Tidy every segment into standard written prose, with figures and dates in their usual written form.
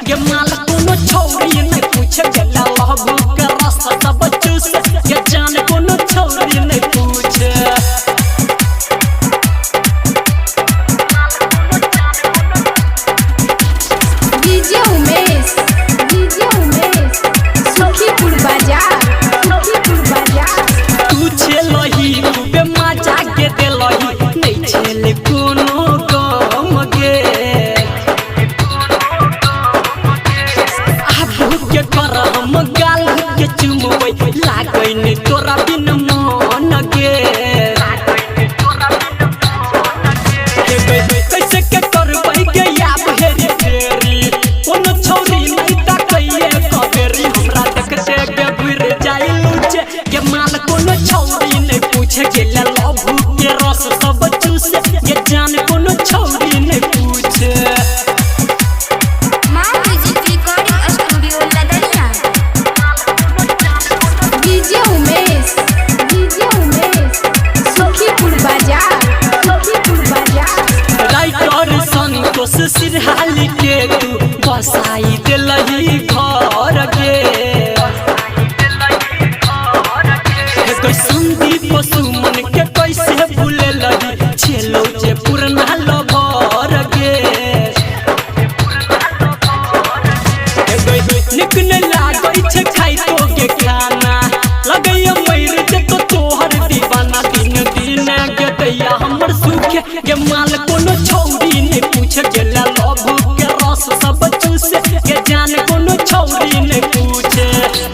ये माल कोनो छौरी नहीं पूछे गेला लहबू के रास्ता सब चूसे ये जान कोनो छौरी नहीं पूछे डीजे उमेश सुखीपुर बाजार तू छेलही खूबे मजा के देलही नहीं छेले कोनो गम गे के कर हम गाल के चुमबै लागै ने तोरा बिन मन गे कैसे के करबै गे याब हेरी फेरी कोनो छौरी नहीं ताकैए कबेरी हमरा देखते के बुर जाई लूचे के माल कोनो छौरी नहीं पूछे गेला लहबू के रस सब चूसे ये जान कोनो छौरी नहीं पूछे सिरहाली के तू बसाई दिलही घर गे कोई संदीप सुमन के कैसे भूले लगी छेलो जे पुरना लभर गे निक न लागै छै खाई तो के खाना लगैया मर जे तो तोहर दीवाना दिन दिन के दैया हमर सुखे के माल कोनो छौरी नहीं पूछे गेला लहबू के रस सब चूसे के जान कोनो छौरी नहीं पूछे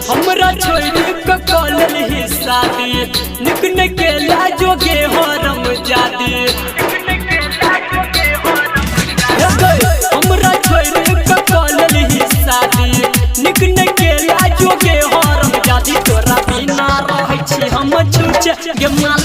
हमरा छोड़ी के कॉलेज ही शादी निक न गेला जोगे हरम जादी हमरा छोड़ी के कॉलेज ही शादी निक न गेला जोगे हरम जादी तोरा बिना रहै छी हम छूचे के माल